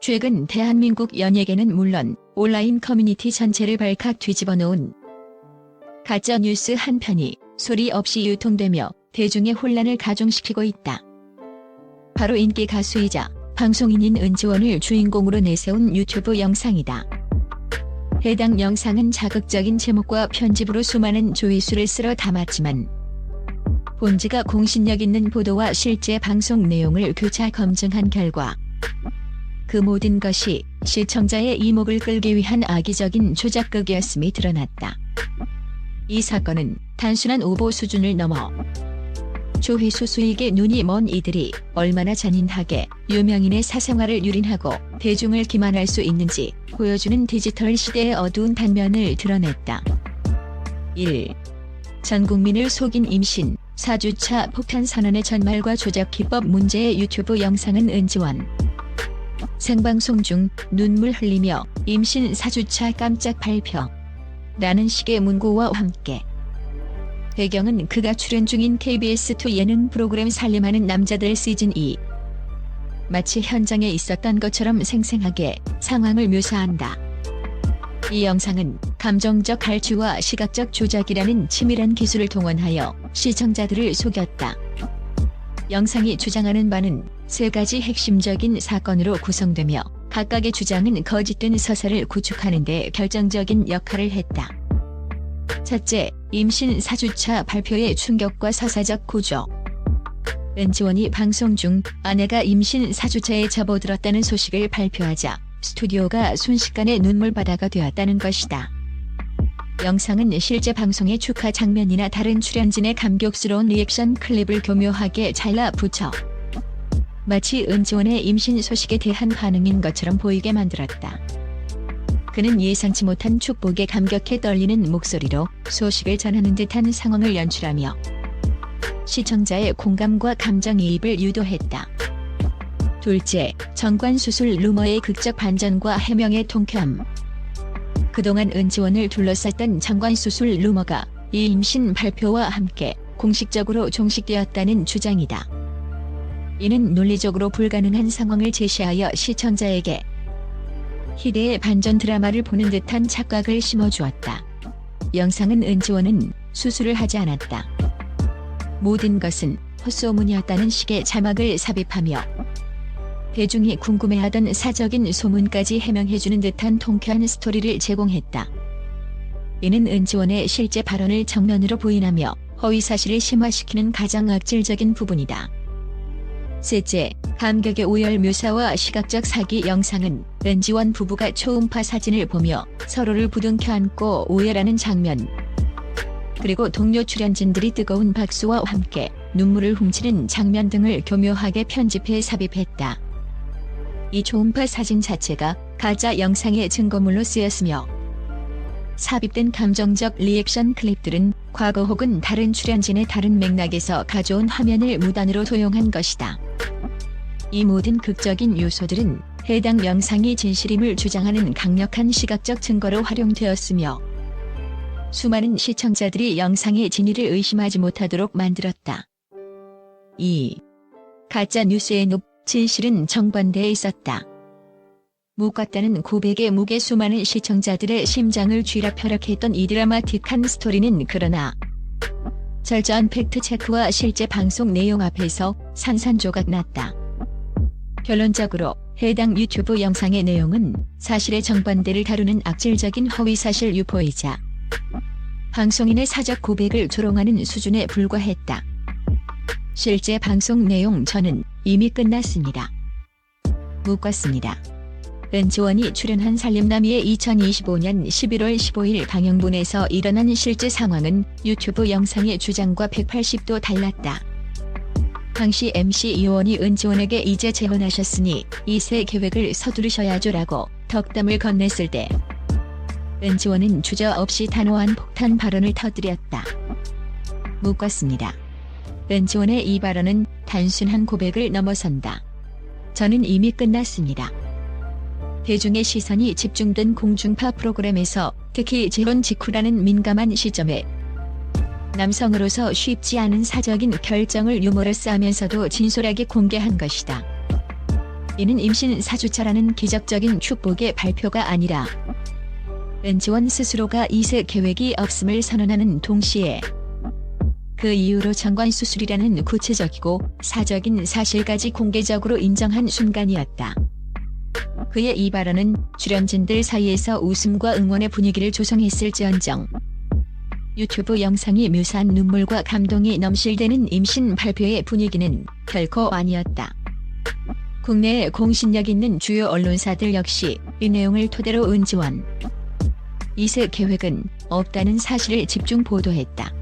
최근 대한민국 연예계는 물론 온라인 커뮤니티 전체를 발칵 뒤집어 놓은 가짜뉴스 한 편이 소리 없이 유통되며 대중의 혼란을 가중시키고 있다. 바로 인기 가수이자 방송인인 은지원을 주인공으로 내세운 유튜브 영상이다. 해당 영상은 자극적인 제목과 편집으로 수많은 조회수를 쓸어 담았지만 본지가 공신력 있는 보도와 실제 방송 내용을 교차 검증한 결과 그 모든 것이 시청자의 이목을 끌기 위한 악의적인 조작극이었음이 드러났다. 이 사건은 단순한 오보 수준을 넘어 조회수 수익에 눈이 먼 이들이 얼마나 잔인하게 유명인의 사생활을 유린하고 대중을 기만할 수 있는지 보여주는 디지털 시대의 어두운 단면을 드러냈다. 1. 전 국민을 속인 임신 4주차 폭탄 선언의 전말과 조작 기법 문제의 유튜브 영상은 은지원 생방송 중 눈물 흘리며 임신 4주차 깜짝 발표 라는 식의 문구와 함께 배경은 그가 출연 중인 KBS2 예능 프로그램 살림하는 남자들 시즌2 마치 현장에 있었던 것처럼 생생하게 상황을 묘사한다. 이 영상은 감정적 갈취와 시각적 조작이라는 치밀한 기술을 동원하여 시청자들을 속였다. 영상이 주장하는 바는 세 가지 핵심적인 사건으로 구성되며 각각의 주장은 거짓된 서사를 구축하는 데 결정적인 역할을 했다. 첫째, 임신 4주차 발표의 충격과 서사적 구조. 은지원이 방송 중 아내가 임신 4주차에 접어들었다는 소식을 발표하자 스튜디오가 순식간에 눈물바다가 되었다는 것이다. 영상은 실제 방송의 축하 장면이나 다른 출연진의 감격스러운 리액션 클립을 교묘하게 잘라 붙여 마치 은지원의 임신 소식에 대한 반응인 것처럼 보이게 만들었다. 그는 예상치 못한 축복에 감격해 떨리는 목소리로 소식을 전하는 듯한 상황을 연출하며 시청자의 공감과 감정이입을 유도했다. 둘째, 정관수술 루머의 극적 반전과 해명의 통쾌함. 그동안 은지원을 둘러쌌던 정관수술 루머가 이 임신 발표와 함께 공식적으로 종식되었다는 주장이다. 이는 논리적으로 불가능한 상황을 제시하여 시청자에게 희대의 반전 드라마를 보는 듯한 착각을 심어주었다. 영상은 은지원은 수술을 하지 않았다. 모든 것은 헛소문이었다는 식의 자막을 삽입하며 대중이 궁금해하던 사적인 소문까지 해명해주는 듯한 통쾌한 스토리를 제공했다. 이는 은지원의 실제 발언을 정면으로 부인하며 허위사실을 심화시키는 가장 악질적인 부분이다. 셋째, 감격의 오열 묘사와 시각적 사기. 영상은 은지원 부부가 초음파 사진을 보며 서로를 부둥켜 안고 오열하는 장면, 그리고 동료 출연진들이 뜨거운 박수와 함께 눈물을 훔치는 장면 등을 교묘하게 편집해 삽입했다. 이 초음파 사진 자체가 가짜 영상의 증거물로 쓰였으며 삽입된 감정적 리액션 클립들은 과거 혹은 다른 출연진의 다른 맥락에서 가져온 화면을 무단으로 도용한 것이다. 이 모든 극적인 요소들은 해당 영상이 진실임을 주장하는 강력한 시각적 증거로 활용되었으며 수많은 시청자들이 영상의 진위를 의심하지 못하도록 만들었다. 2. 가짜 뉴스의 늪. 진실은 정반대에 있었다. 묵었다는 고백의 무게. 수많은 시청자들의 심장을 쥐락펴락했던 이 드라마틱한 스토리는 그러나 철저한 팩트체크와 실제 방송 내용 앞에서 산산조각 났다. 결론적으로 해당 유튜브 영상의 내용은 사실의 정반대를 다루는 악질적인 허위사실 유포이자 방송인의 사적 고백을 조롱하는 수준에 불과했다. 실제 방송 내용 저는 이미 끝났습니다. 묶었습니다. 은지원이 출연한 살림남이의 2025년 11월 15일 방영분에서 일어난 실제 상황은 유튜브 영상의 주장과 180도 달랐다. 당시 MC 이원이 은지원에게 이제 재혼하셨으니 이세 계획을 서두르셔야죠 라고 덕담을 건넸을 때 은지원은 주저없이 단호한 폭탄 발언을 터뜨렸다. 묶었습니다. 은지원의 이 발언은 단순한 고백을 넘어선다. 저는 이미 끝났습니다. 대중의 시선이 집중된 공중파 프로그램에서 특히 재혼 직후라는 민감한 시점에 남성으로서 쉽지 않은 사적인 결정을 유머러스하면서도 진솔하게 공개한 것이다. 이는 임신 4주차라는 기적적인 축복의 발표가 아니라 은지원 스스로가 이세 계획이 없음을 선언하는 동시에 그 이후로 정관수술이라는 구체적이고 사적인 사실까지 공개적으로 인정한 순간이었다. 그의 이 발언은 출연진들 사이에서 웃음과 응원의 분위기를 조성했을지언정 유튜브 영상이 묘사한 눈물과 감동이 넘실대는 임신 발표의 분위기는 결코 아니었다. 국내에 공신력 있는 주요 언론사들 역시 이 내용을 토대로 은지원 이세 계획은 없다는 사실을 집중 보도했다.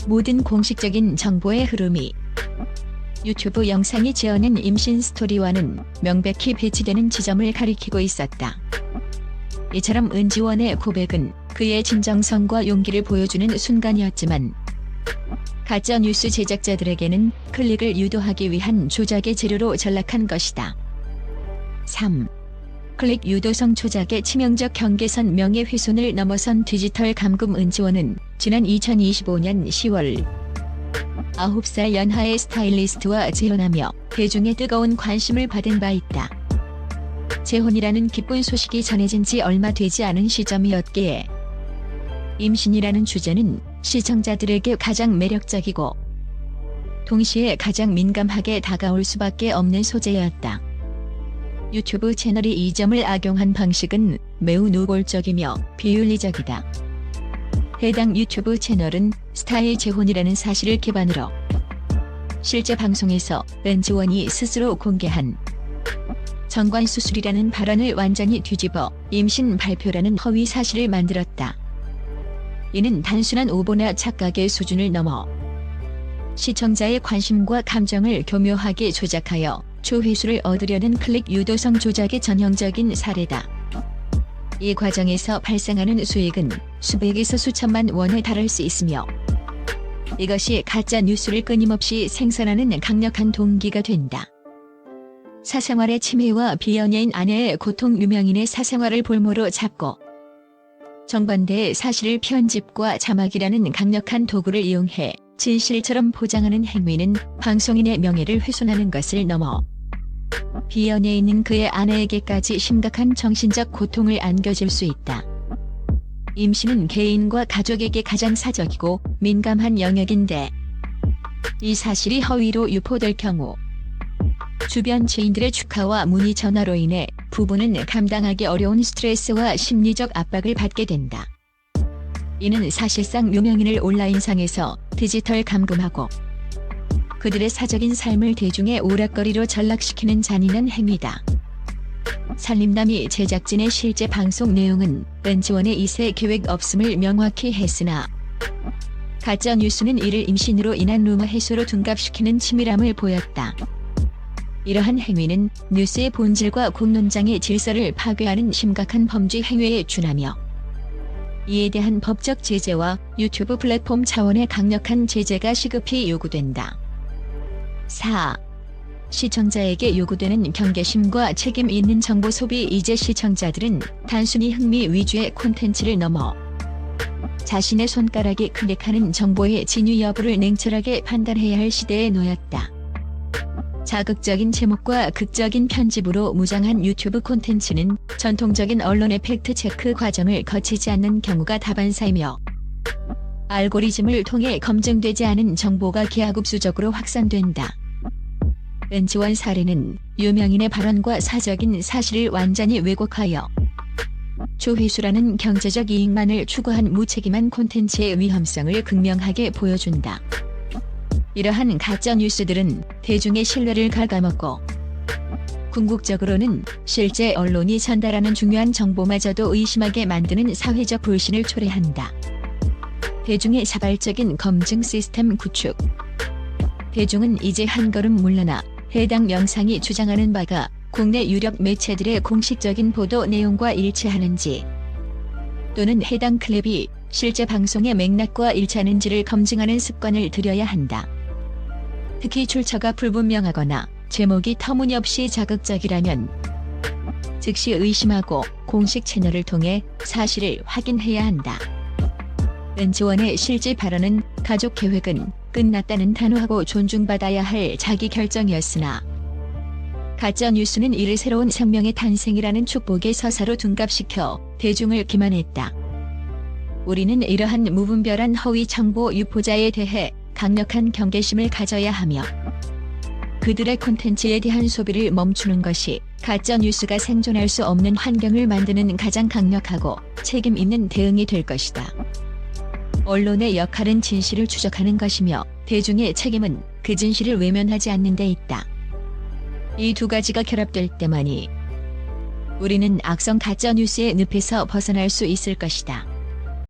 모든 공식적인 정보의 흐름이 유튜브 영상이 지어낸 임신 스토리와는 명백히 배치되는 지점을 가리키고 있었다. 이처럼 은지원의 고백은 그의 진정성과 용기를 보여주는 순간이었지만 가짜뉴스 제작자들에게는 클릭을 유도하기 위한 조작의 재료로 전락한 것이다. 3. 클릭 유도성 조작의 치명적 경계선 명예훼손을 넘어선 디지털 감금 은지원은 지난 2025년 10월 9살 연하의 스타일리스트와 재혼하며 대중의 뜨거운 관심을 받은 바 있다. 재혼이라는 기쁜 소식이 전해진 지 얼마 되지 않은 시점이었기에 임신이라는 주제는 시청자들에게 가장 매력적이고 동시에 가장 민감하게 다가올 수밖에 없는 소재였다. 유튜브 채널이 이 점을 악용한 방식은 매우 노골적이며 비윤리적이다. 해당 유튜브 채널은 스타의 재혼이라는 사실을 기반으로 실제 방송에서 은지원이 스스로 공개한 정관수술이라는 발언을 완전히 뒤집어 임신 발표라는 허위 사실을 만들었다. 이는 단순한 오보나 착각의 수준을 넘어 시청자의 관심과 감정을 교묘하게 조작하여 조회수를 얻으려는 클릭 유도성 조작의 전형적인 사례다. 이 과정에서 발생하는 수익은 수백에서 수천만 원에 달할 수 있으며 이것이 가짜 뉴스를 끊임없이 생산하는 강력한 동기가 된다. 사생활의 침해와 비연예인 아내의 고통, 유명인의 사생활을 볼모로 잡고 정반대의 사실을 편집과 자막이라는 강력한 도구를 이용해 진실처럼 포장하는 행위는 방송인의 명예를 훼손하는 것을 넘어 비연예인은 그의 아내에게까지 심각한 정신적 고통을 안겨줄 수 있다. 임신은 개인과 가족에게 가장 사적이고 민감한 영역인데 이 사실이 허위로 유포될 경우 주변 지인들의 축하와 문의 전화로 인해 부부는 감당하기 어려운 스트레스와 심리적 압박을 받게 된다. 이는 사실상 유명인을 온라인상에서 디지털 감금하고 그들의 사적인 삶을 대중의 오락거리로 전락시키는 잔인한 행위다. 산림남이 제작진의 실제 방송 내용은 은지원의 이세 계획 없음을 명확히 했으나 가짜뉴스는 이를 임신으로 인한 루머 해소로 둔갑시키는 치밀함을 보였다. 이러한 행위는 뉴스의 본질과 공론장의 질서를 파괴하는 심각한 범죄 행위에 준하며 이에 대한 법적 제재와 유튜브 플랫폼 차원의 강력한 제재가 시급히 요구된다. 4. 시청자에게 요구되는 경계심과 책임 있는 정보 소비. 이제 시청자들은 단순히 흥미 위주의 콘텐츠를 넘어 자신의 손가락이 클릭하는 정보의 진위 여부를 냉철하게 판단해야 할 시대에 놓였다. 자극적인 제목과 극적인 편집으로 무장한 유튜브 콘텐츠는 전통적인 언론의 팩트체크 과정을 거치지 않는 경우가 다반사이며 알고리즘을 통해 검증되지 않은 정보가 기하급수적으로 확산된다. 은지원 사례는 유명인의 발언과 사적인 사실을 완전히 왜곡하여 조회수라는 경제적 이익만을 추구한 무책임한 콘텐츠의 위험성을 극명하게 보여준다. 이러한 가짜뉴스들은 대중의 신뢰를 갉아먹고 궁극적으로는 실제 언론이 전달하는 중요한 정보마저도 의심하게 만드는 사회적 불신을 초래한다. 대중의 자발적인 검증 시스템 구축. 대중은 이제 한 걸음 물러나 해당 영상이 주장하는 바가 국내 유력 매체들의 공식적인 보도 내용과 일치하는지 또는 해당 클립이 실제 방송의 맥락과 일치하는지를 검증하는 습관을 들여야 한다. 특히 출처가 불분명하거나 제목이 터무니없이 자극적이라면 즉시 의심하고 공식 채널을 통해 사실을 확인해야 한다. 은지원의 실제 발언은 가족 계획은 끝났다는 단호하고 존중받아야 할 자기 결정이었으나 가짜뉴스는 이를 새로운 생명의 탄생이라는 축복의 서사로 둔갑시켜 대중을 기만했다. 우리는 이러한 무분별한 허위 정보 유포자에 대해 강력한 경계심을 가져야 하며 그들의 콘텐츠에 대한 소비를 멈추는 것이 가짜뉴스가 생존할 수 없는 환경을 만드는 가장 강력하고 책임 있는 대응이 될 것이다. 언론의 역할은 진실을 추적하는 것이며 대중의 책임은 그 진실을 외면하지 않는 데 있다. 이 두 가지가 결합될 때만이 우리는 악성 가짜뉴스의 늪에서 벗어날 수 있을 것이다.